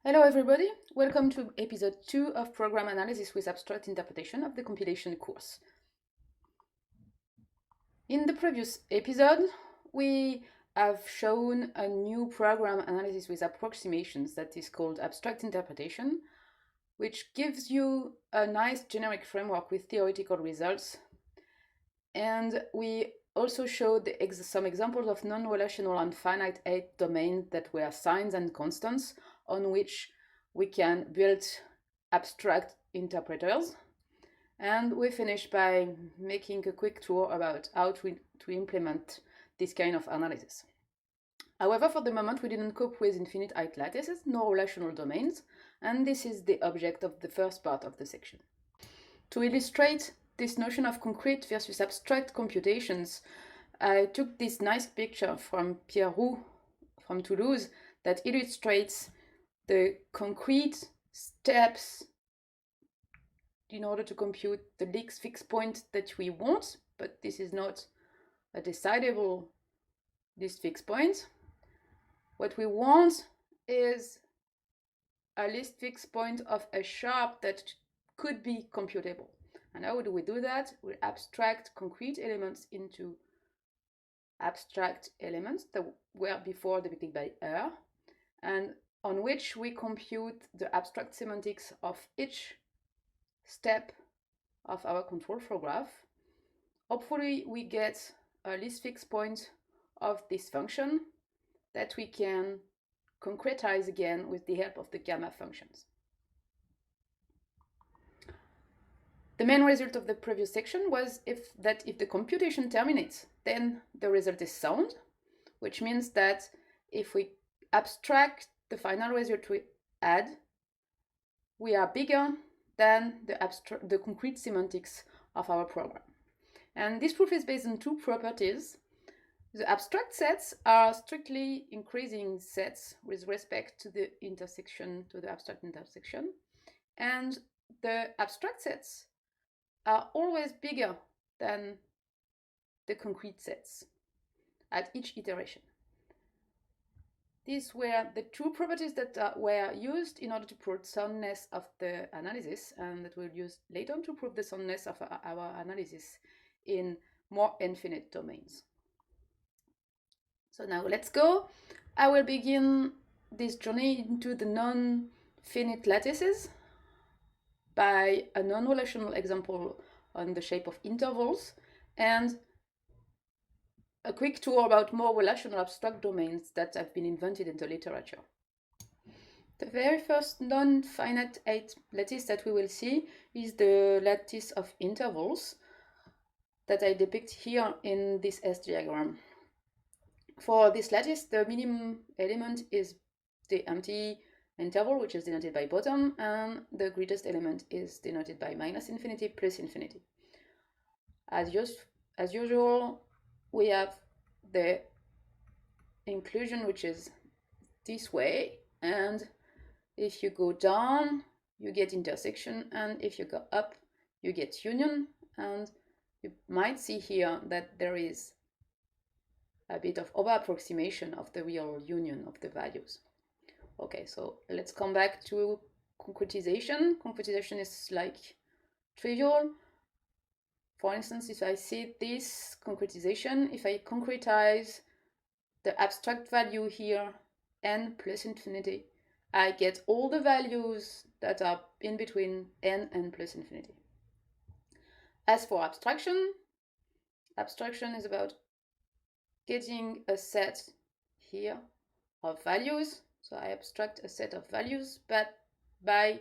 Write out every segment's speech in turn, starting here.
Hello everybody, welcome to episode 2 of Program Analysis with Abstract Interpretation of the Compilation course. In the previous episode, we have shown a new program analysis with approximations that is called Abstract Interpretation, which gives you a nice generic framework with theoretical results. And we also showed some examples of non-relational and finite domains that were signs and constants on which we can build abstract interpreters. And we finish by making a quick tour about how to implement this kind of analysis. However, for the moment, we didn't cope with infinite height lattices nor relational domains, and this is the object of the first part of the section. To illustrate this notion of concrete versus abstract computations, I took this nice picture from Pierre Roux from Toulouse that illustrates the concrete steps in order to compute the least fixed point that we want, but this is not a decidable least fixed point. What we want is a least fixed point of a sharp that could be computable. And how do we do that? We abstract concrete elements into abstract elements that were before depicted by R, and on which we compute the abstract semantics of each step of our control flow graph. Hopefully we get a least fixed point of this function that we can concretize again with the help of the gamma functions. The main result of the previous section was if the computation terminates, then the result is sound, which means that if we abstract the final result we add, we are bigger than the concrete semantics of our program. And this proof is based on two properties. The abstract sets are strictly increasing sets with respect to the intersection, to the abstract intersection. And the abstract sets are always bigger than the concrete sets at each iteration. These were the two properties that were used in order to prove soundness of the analysis, and that we'll use later on to prove the soundness of our analysis in more infinite domains. So now let's go. I will begin this journey into the non-finite lattices by a non-relational example on the shape of intervals, and a quick tour about more relational abstract domains that have been invented in the literature. The very first non-finite lattice that we will see is the lattice of intervals that I depict here in this S diagram. For this lattice, the minimum element is the empty interval, which is denoted by bottom, and the greatest element is denoted by minus infinity plus infinity. As usual, we have the inclusion, which is this way, and if you go down, you get intersection, and if you go up, you get union, and you might see here that there is a bit of over-approximation of the real union of the values. Okay, so let's come back to concretization. Concretization is like trivial. For instance, if I see this concretization, if I concretize the abstract value here, n plus infinity, I get all the values that are in between n and plus infinity. As for abstraction, abstraction is about getting a set here of values. So I abstract a set of values, but by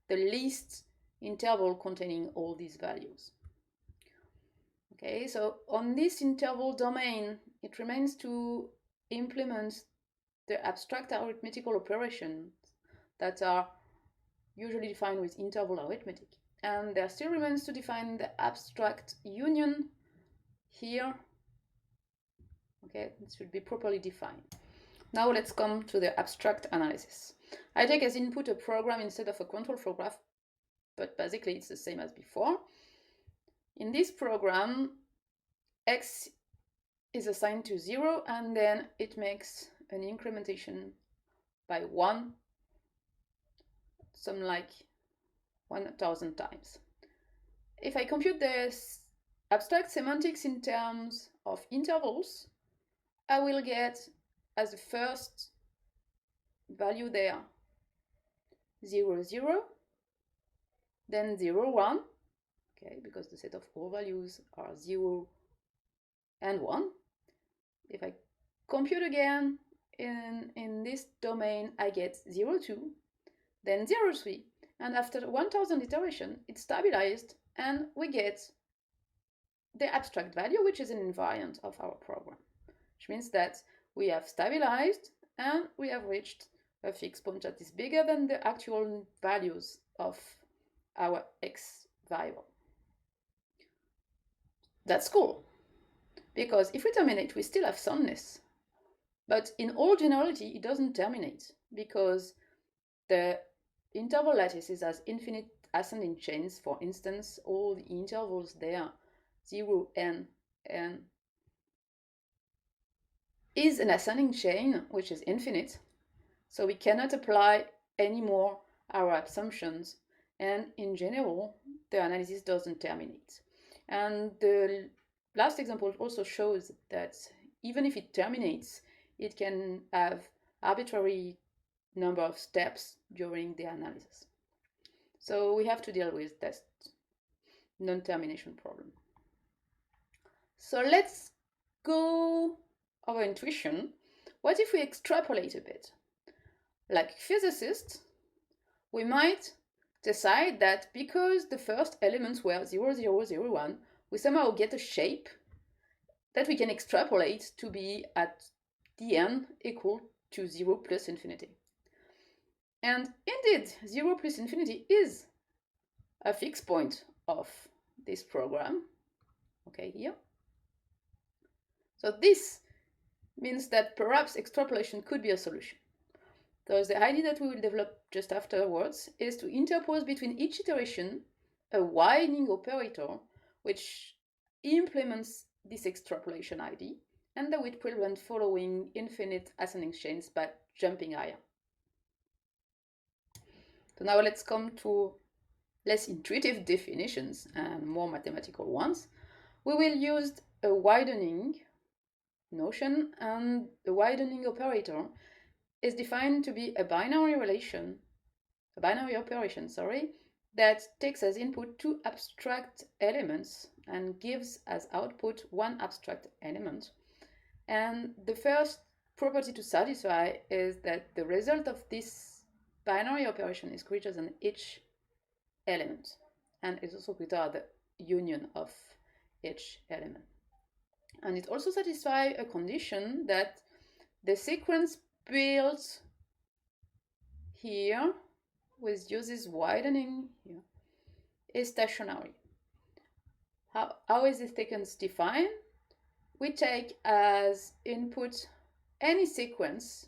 the least interval containing all these values. Okay, so on this interval domain, it remains to implement the abstract arithmetical operations that are usually defined with interval arithmetic. And there still remains to define the abstract union here. Okay, this should be properly defined. Now let's come to the abstract analysis. I take as input a program instead of a control flow graph, but basically it's the same as before. In this program, x is assigned to 0, and then it makes an incrementation by 1 some like 1,000 times. If I compute the abstract semantics in terms of intervals, I will get as the first value there 0, 0, then 0, 1, okay, because the set of all values are 0 and 1. If I compute again in this domain, I get 0, 2, then 0, 3, and after 1,000 iterations, it's stabilized, and we get the abstract value, which is an invariant of our program, which means that we have stabilized and we have reached a fixed point that is bigger than the actual values of our x variable. That's cool, because if we terminate, we still have soundness. But in all generality, it doesn't terminate, because the interval lattice is as infinite ascending chains. For instance, all the intervals there, 0, n, is an ascending chain, which is infinite. So we cannot apply anymore our assumptions. And in general, the analysis doesn't terminate. And the last example also shows that even if it terminates, it can have arbitrary number of steps during the analysis. So we have to deal with that non-termination problem. So let's go over intuition. What if we extrapolate a bit? Like physicists, we might decide that because the first elements were 0, 0, 0, 1, we somehow get a shape that we can extrapolate to be at the end equal to 0 plus infinity. And indeed, 0 plus infinity is a fixed point of this program, okay, here. So this means that perhaps extrapolation could be a solution. So the idea that we will develop just afterwards is to interpose between each iteration a widening operator which implements this extrapolation idea, and that would prevent following infinite ascending chains by jumping higher. So now let's come to less intuitive definitions and more mathematical ones. We will use a widening notion, and the widening operator is defined to be a binary operation, that takes as input two abstract elements and gives as output one abstract element. And the first property to satisfy is that the result of this binary operation is greater than each element, and it's also greater than the union of each element. And it also satisfies a condition that the sequence built here with uses widening here is stationary. How is this sequence defined? We take as input any sequence,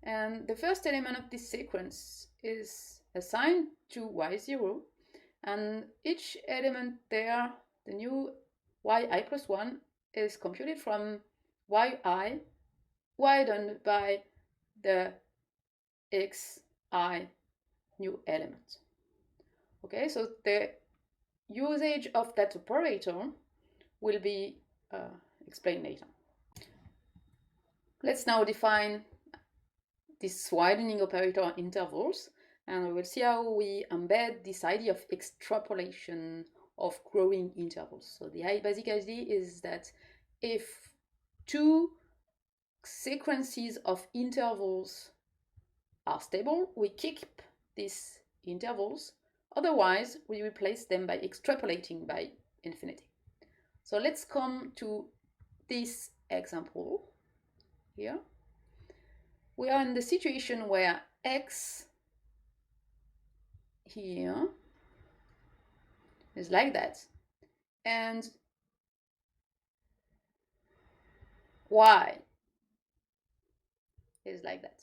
and the first element of this sequence is assigned to y0, and each element there, the new yi plus 1, is computed from yi widened by the xi new element. Okay, so the usage of that operator will be explained later. Let's now define this widening operator intervals, and we will see how we embed this idea of extrapolation of growing intervals. So the basic idea is that if two sequences of intervals are stable, we keep these intervals. Otherwise, we replace them by extrapolating by infinity. So let's come to this example here. We are in the situation where x here is like that, and y is like that.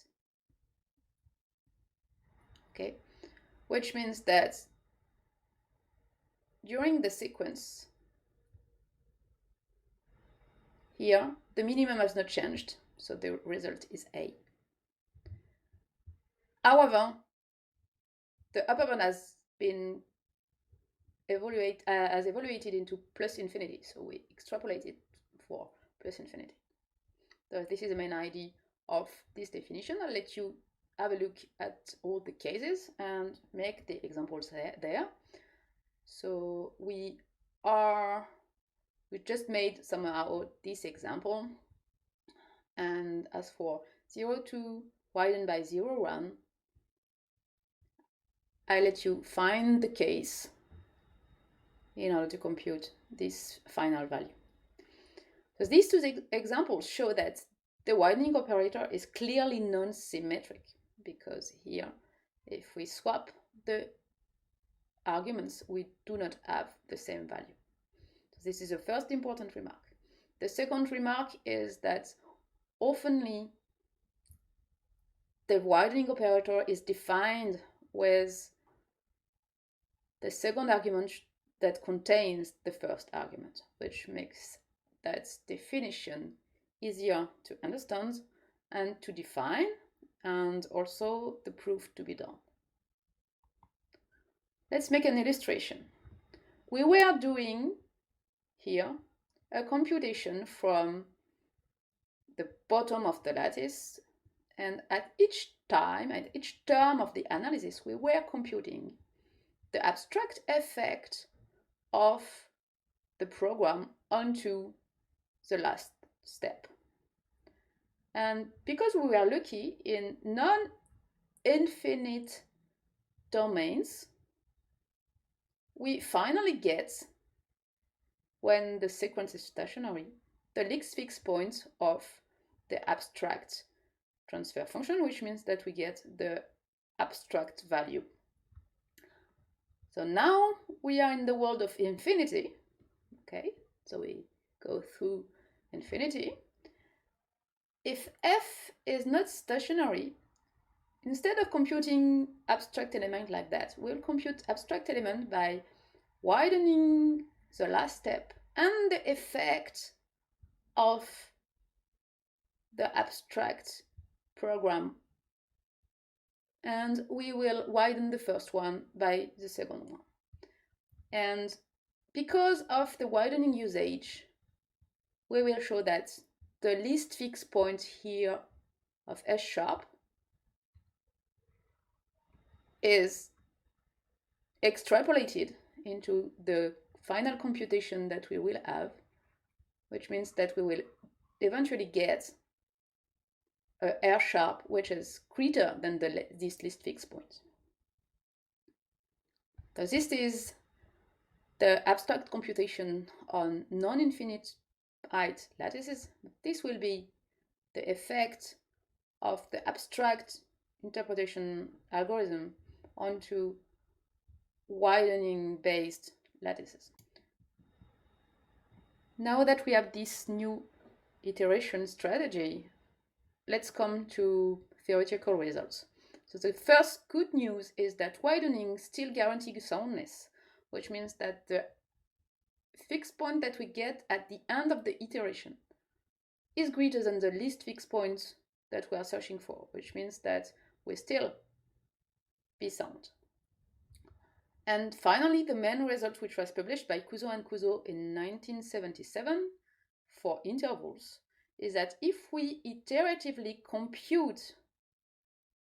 Okay, which means that during the sequence here, the minimum has not changed, so the result is A. However, the upper bound has been evaluated into plus infinity, so we extrapolate it for plus infinity. So this is the main idea of this definition. I'll let you have a look at all the cases and make the examples there. So we just made somehow this example, and as for 0,2 widened by 0,1, I let you find the case in order to compute this final value. So these two examples show that the widening operator is clearly non-symmetric, because here, if we swap the arguments, we do not have the same value. So this is the first important remark. The second remark is that oftenly the widening operator is defined with the second argument that contains the first argument, which makes that definition easier to understand and to define, and also the proof to be done. Let's make an illustration. We were doing here a computation from the bottom of the lattice, and at each term of the analysis, we were computing the abstract effect of the program onto the last step. And because we were lucky in non-infinite domains, we finally get, when the sequence is stationary, the least fixed point of the abstract transfer function, which means that we get the abstract value. So now we are in the world of infinity. Okay, so we go through infinity. If f is not stationary, instead of computing abstract element like that, we'll compute abstract element by widening the last step and the effect of the abstract program. And we will widen the first one by the second one. And because of the widening usage, we will show that the least fixed point here of S sharp is extrapolated into the final computation that we will have, which means that we will eventually get a R sharp which is greater than this least fixed point. So this is the abstract computation on non-infinite height lattices. This will be the effect of the abstract interpretation algorithm onto widening based lattices. Now that we have this new iteration strategy, let's come to theoretical results. So the first good news is that widening still guarantees soundness, which means that the fixed point that we get at the end of the iteration is greater than the least fixed point that we are searching for, which means that we still be sound. And finally, the main result, which was published by Cuso and Cuso in 1977 for intervals, is that if we iteratively compute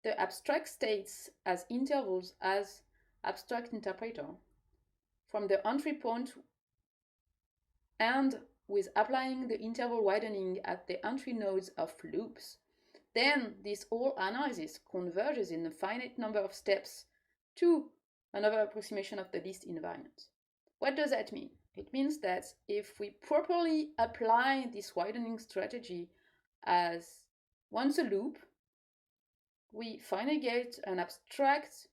the abstract states as intervals as abstract interpreter from the entry point and with applying the interval widening at the entry nodes of loops, then this whole analysis converges in a finite number of steps to another approximation of the least invariant. What does that mean? It means that if we properly apply this widening strategy as once a loop, we finally get an abstract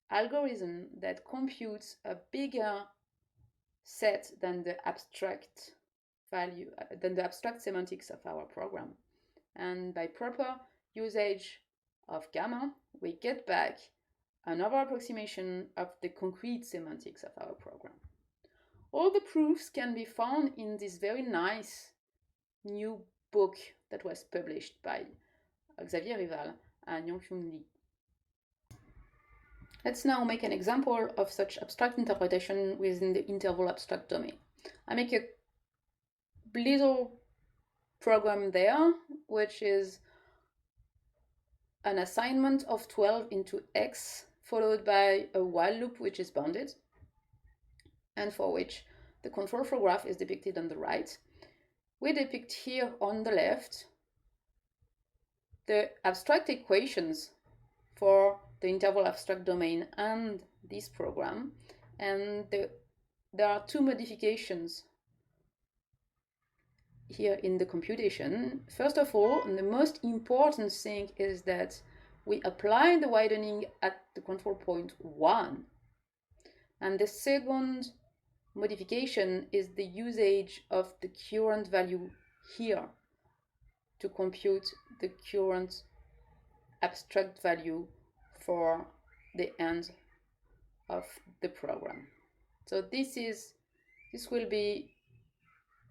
algorithm that computes a bigger set than the abstract value, than the abstract semantics of our program. And by proper usage of gamma, we get back another approximation of the concrete semantics of our program. All the proofs can be found in this very nice new book that was published by Xavier Rival and Yonghyun Lee. Let's now make an example of such abstract interpretation within the interval abstract domain. I make a little program there, which is an assignment of 12 into x, followed by a while loop which is bounded, and for which the control flow graph is depicted on the right. We depict here on the left the abstract equations for the interval abstract domain and this program, and there are two modifications here in the computation. First of all, the most important thing is that we apply the widening at the control point 1. And the second modification is the usage of the current value here to compute the current abstract value for the end of the program. So this will be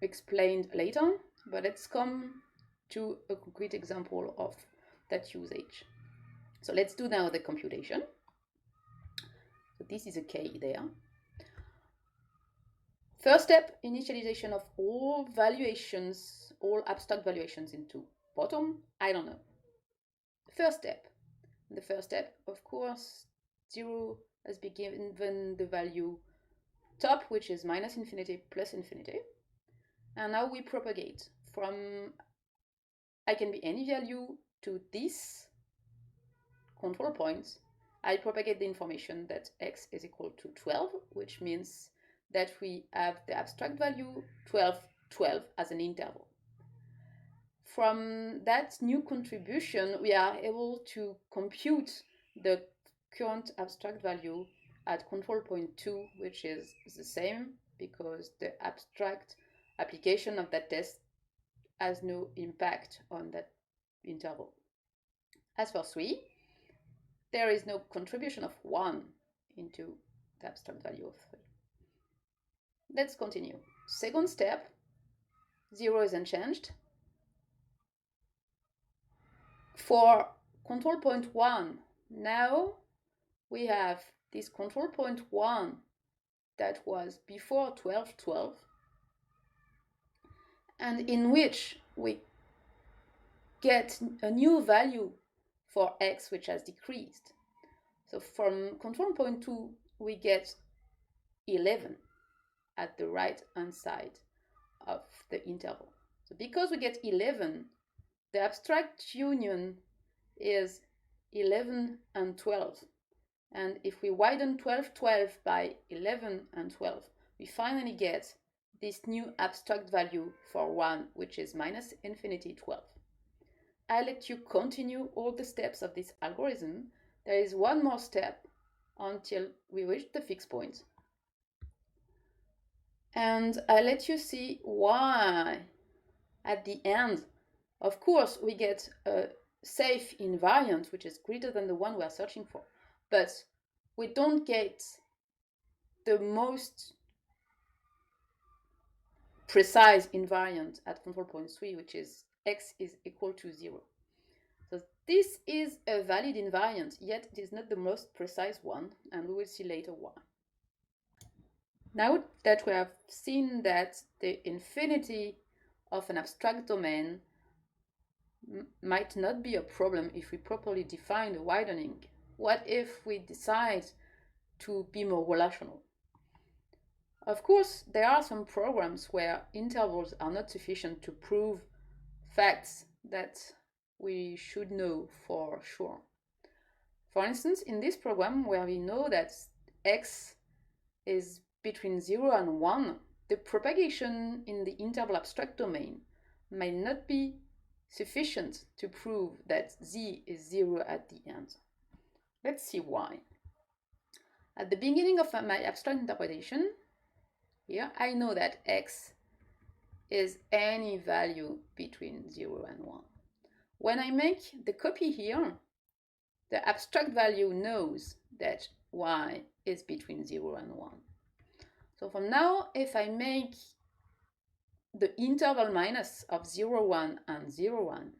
explained later, but let's come to a concrete example of that usage. So let's do now the computation. So this is a K there. First step, initialization of all valuations, all abstract valuations into bottom. I don't know. First step. The first step, of course, 0 has been given the value top, which is minus infinity plus infinity. And now we propagate from I can be any value to this control point. I propagate the information that x is equal to 12, which means that we have the abstract value 12, 12 as an interval. From that new contribution, we are able to compute the current abstract value at control point 2, which is the same because the abstract application of that test has no impact on that interval. As for 3, there is no contribution of 1 into the abstract value of 3. Let's continue. Second step, 0 is unchanged. For control point 1, now we have this control point 1 that was before 12, 12, and in which we get a new value for x which has decreased. So from control point 2, we get 11 at the right hand side of the interval. So because we get 11, the abstract union is 11 and 12. And if we widen 12, 12 by 11 and 12, we finally get this new abstract value for 1, which is minus infinity 12. I'll let you continue all the steps of this algorithm. There is one more step until we reach the fixed point. And I'll let you see why at the end, of course, we get a safe invariant, which is greater than the one we are searching for. But we don't get the most precise invariant at control point 3, which is x is equal to 0. So this is a valid invariant, yet it is not the most precise one, and we will see later why. Now that we have seen that the infinity of an abstract domain might not be a problem if we properly define the widening, what if we decide to be more relational? Of course, there are some programs where intervals are not sufficient to prove facts that we should know for sure. For instance, in this program where we know that x is between 0 and 1, the propagation in the interval abstract domain might not be sufficient to prove that z is 0 at the end. Let's see why. At the beginning of my abstract interpretation, here I know that x is any value between 0 and 1. When I make the copy here, the abstract value knows that y is between 0 and 1. So from now, if I make the interval minus of 0, 1 and 0, 1,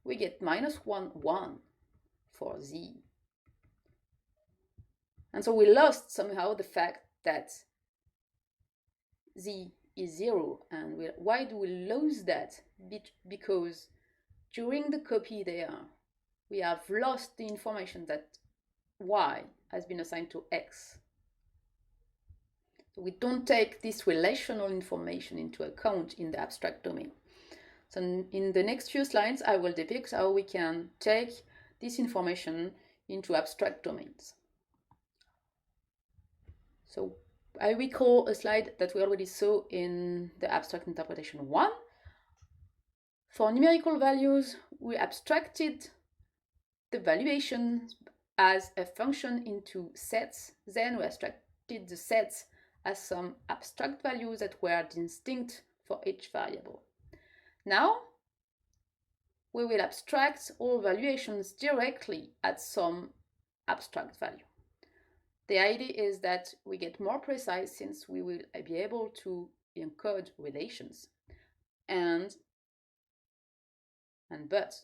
we get minus 1, 1 for z. And so we lost somehow the fact that z is 0. And why do we lose that? Because during the copy there, we have lost the information that y has been assigned to x. So we don't take this relational information into account in the abstract domain. So in the next few slides, I will depict how we can take this information into abstract domains. So I recall a slide that we already saw in the abstract interpretation 1. For numerical values, we abstracted the valuation as a function into sets. Then we abstracted the sets as some abstract values that were distinct for each variable. Now, we will abstract all valuations directly at some abstract value. The idea is that we get more precise since we will be able to encode relations. But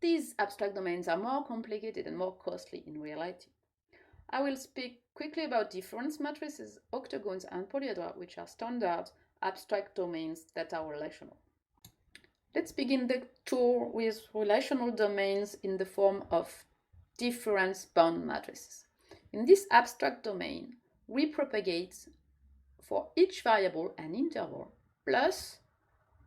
these abstract domains are more complicated and more costly in reality. I will speak quickly about difference matrices, octagons, and polyhedral, which are standard abstract domains that are relational. Let's begin the tour with relational domains in the form of difference bound matrices. In this abstract domain, we propagate for each variable an interval plus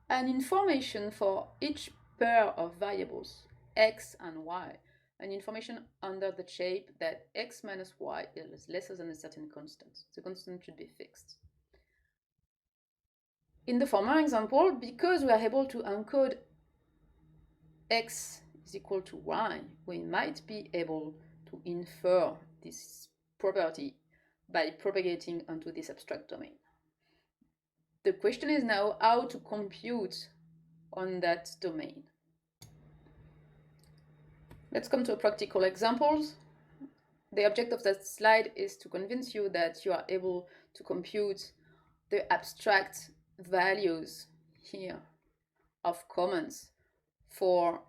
an information for each pair of variables, x and y, an information under the shape that x minus y is lesser than a certain constant. The constant should be fixed. In the former example, because we are able to encode x is equal to y, we might be able to infer this property by propagating onto this abstract domain. The question is now how to compute on that domain. Let's come to a practical examples. The object of that slide is to convince you that you are able to compute the abstract values here of comments for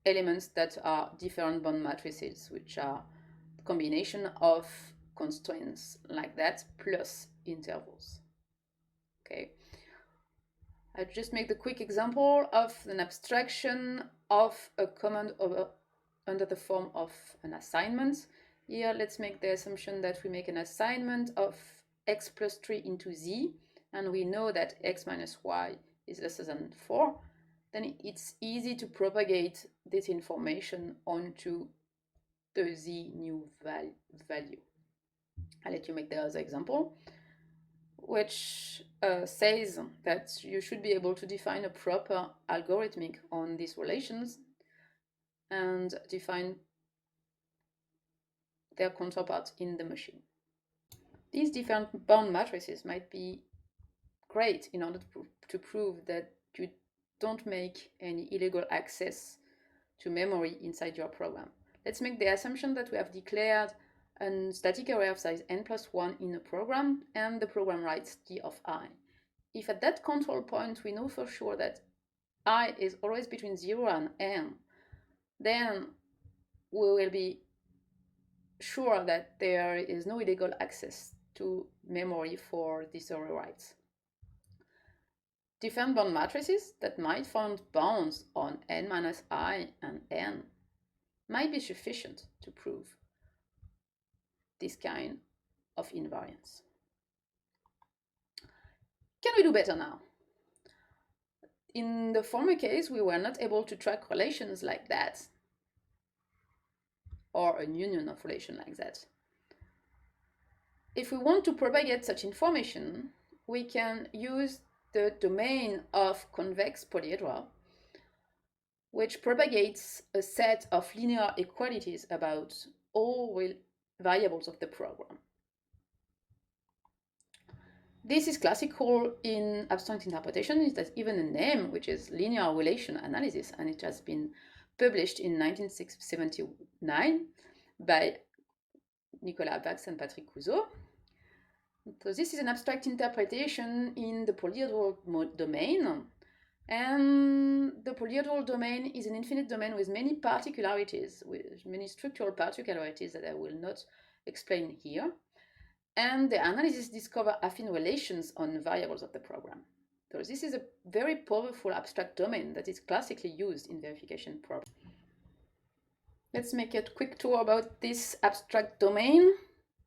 elements that are different bound matrices, which are a combination of constraints like that plus intervals. Okay. I just make the quick example of an abstraction of a command under the form of an assignment. Here, let's make the assumption that we make an assignment of x plus 3 into z, and we know that x minus y is lesser than 4. Then it's easy to propagate this information onto the z new value. I'll let you make the other example, which says that you should be able to define a proper algorithmic on these relations and define their counterpart in the machine. These different bound matrices might be great in order to prove that you don't make any illegal access to memory inside your program. Let's make the assumption that we have declared a static array of size n plus 1 in a program, and the program writes d of I. If at that control point we know for sure that I is always between 0 and n, then we will be sure that there is no illegal access to memory for these array writes. Different bound matrices that might find bounds on n minus I and n might be sufficient to prove this kind of invariance. Can we do better now? In the former case, we were not able to track relations like that, or a union of relations like that. If we want to propagate such information, we can use the domain of convex polyhedral, which propagates a set of linear equalities about all variables of the program. This is classical in abstract interpretation. It has even a name, which is linear relation analysis, and it has been published in 1979 by Nicolas Bax and Patrick Couzeau. So this is an abstract interpretation in the polyhedral domain, and the polyhedral domain is an infinite domain with many particularities, with many structural particularities that I will not explained here. And the analysis discover affine relations on variables of the program. So this is a very powerful abstract domain that is classically used in verification problems. Let's make a quick tour about this abstract domain.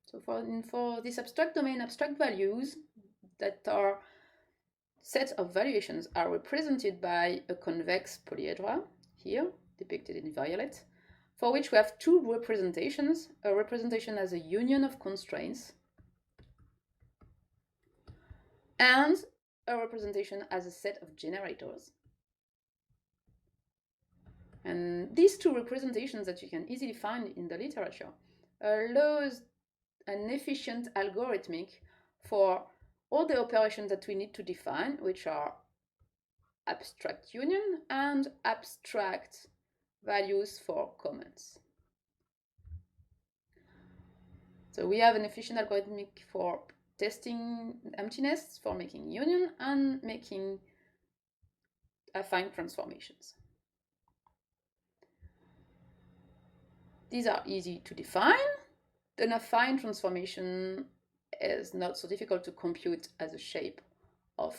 So for this abstract domain, abstract values that are sets of valuations are represented by a convex polyhedra, here depicted in violet, for which we have two representations, a representation as a union of constraints and a representation as a set of generators. And these two representations that you can easily find in the literature allows an efficient algorithmic for all the operations that we need to define, which are abstract union and abstract values for comments. So we have an efficient algorithmic for testing emptiness, for making union and making affine transformations. These are easy to define. An affine transformation is not so difficult to compute as a shape of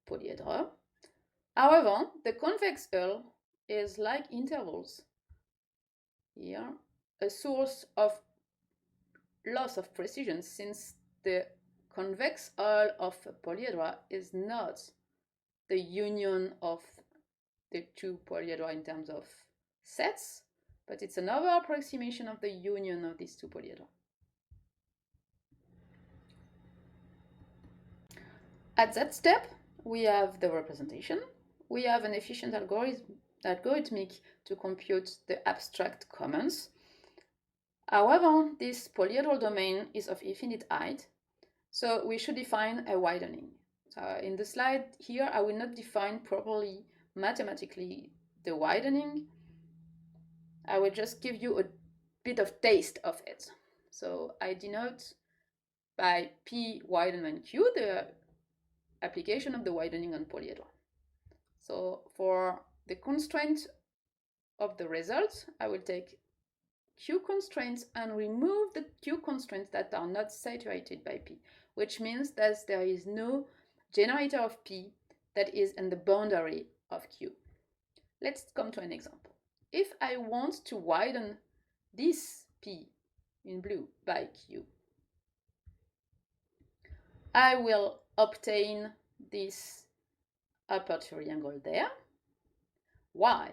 polyhedra. However, the convex hull is like intervals here, a source of loss of precision, since the convex hull of a polyhedra is not the union of the two polyhedra in terms of sets, but it's another approximation of the union of these two polyhedra. At that step, we have the representation. We have an efficient algorithmic to compute the abstract comments. However, this polyhedral domain is of infinite height, so we should define a widening. In the slide here, I will not define properly mathematically the widening. I will just give you a bit of taste of it. So I denote by P widen than Q the application of the widening on polyhedra. So for the constraint of the result, I will take Q constraints and remove the Q constraints that are not saturated by P, which means that there is no generator of P that is in the boundary of Q. Let's come to an example. If I want to widen this P in blue by Q, I will obtain this upper triangle there. Why?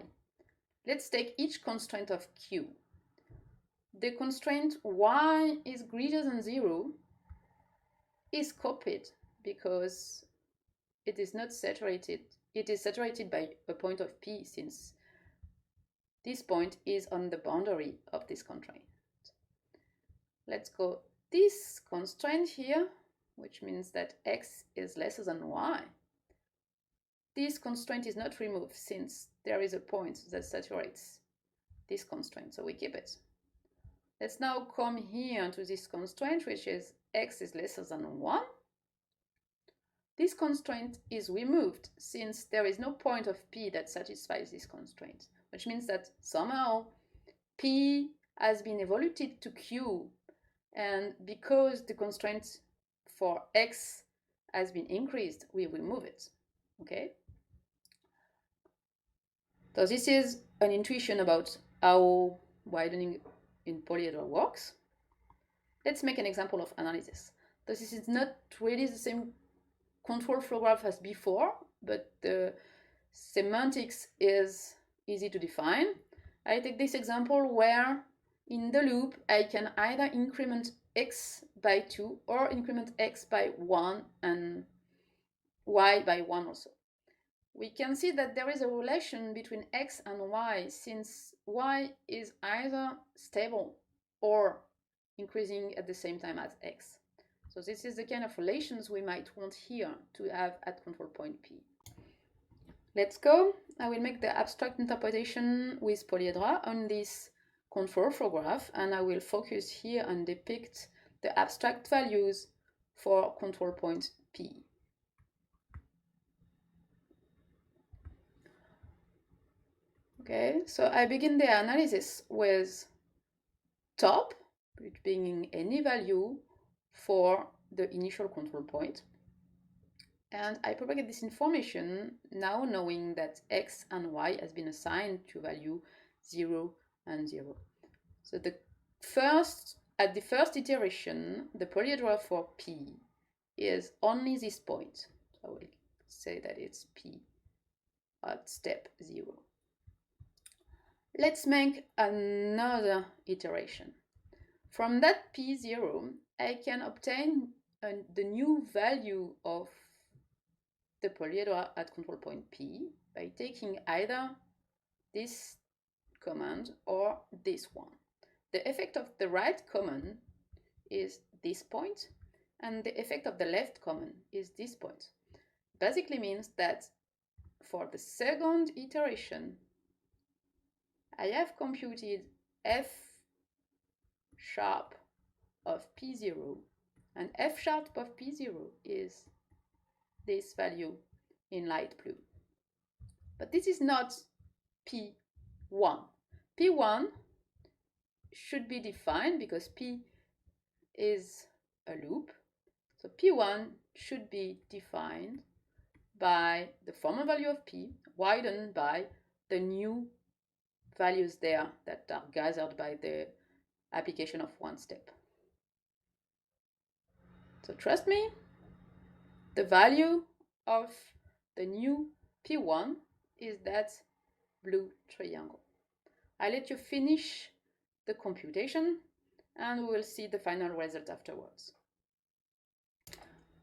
Let's take each constraint of Q. The constraint y is greater than 0 is copied because it is not saturated. It is saturated by a point of P, since this point is on the boundary of this constraint. Let's go this constraint here, which means that x is lesser than y. This constraint is not removed since there is a point that saturates this constraint, so we keep it. Let's now come here to this constraint, which is x is lesser than 1. This constraint is removed since there is no point of P that satisfies this constraint, which means that somehow P has been evaluated to Q, and because the constraint for x has been increased, we remove it. Okay? So this is an intuition about how widening in polyhedral works. Let's make an example of analysis. This is not really the same control flow graph as before, but the semantics is easy to define. I take this example where in the loop I can either increment x by 2 or increment x by 1 and y by 1 also. We can see that there is a relation between x and y, since y is either stable or increasing at the same time as x. So this is the kind of relations we might want here to have at control point P. Let's go. I will make the abstract interpretation with polyhedra on this control flow graph, and I will focus here and depict the abstract values for control point P. Okay, so I begin the analysis with top, being any value for the initial control point. And I propagate this information now knowing that x and y has been assigned to value 0 and 0. So at the first iteration, the polyhedral for P is only this point. So I will say that it's P at step 0. Let's make another iteration. From that P0, I can obtain the new value of the polyhedral at control point P by taking either this command or this one. The effect of the right command is this point, and the effect of the left command is this point. Basically means that for the second iteration, I have computed f sharp of P0, and f sharp of P0 is this value in light blue. But this is not P1. P1 should be defined because P is a loop. So P1 should be defined by the former value of P widened by the new values there that are gathered by the application of one step. So trust me, the value of the new P1 is that blue triangle. I let you finish the computation and we will see the final result afterwards.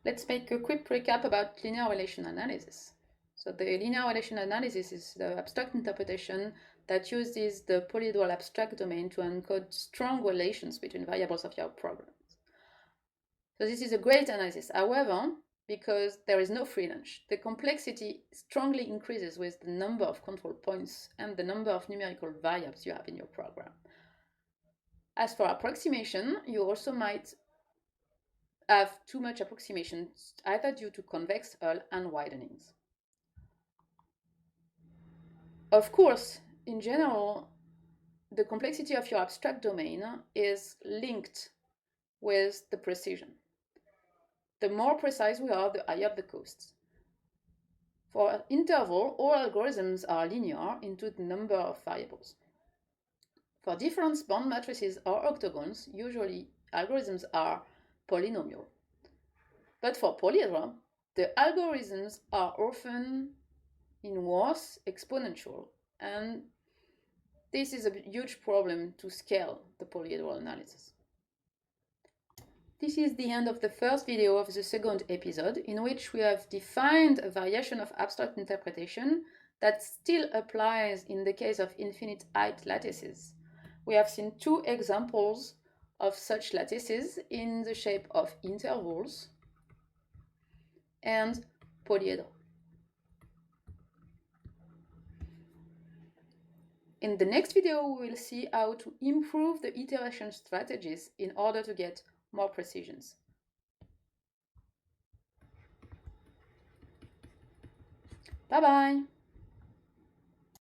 Let's make a quick recap about linear relation analysis. So the linear relation analysis is the abstract interpretation that uses the polyhedral abstract domain to encode strong relations between variables of your programs. So this is a great analysis. However, because there is no free lunch, the complexity strongly increases with the number of control points and the number of numerical variables you have in your program. As for approximation, you also might have too much approximations, either due to convex hull and widenings. Of course, in general, the complexity of your abstract domain is linked with the precision. The more precise we are, the higher the costs. For interval, all algorithms are linear into the number of variables. For difference bond matrices or octagons, usually algorithms are polynomial. But for polyhedral, the algorithms are often in worse exponential, and this is a huge problem to scale the polyhedral analysis. This is the end of the first video of the second episode, in which we have defined a variation of abstract interpretation that still applies in the case of infinite height lattices. We have seen two examples of such lattices in the shape of intervals and polyhedral. In the next video, we will see how to improve the iteration strategies in order to get more precisions. Bye-bye.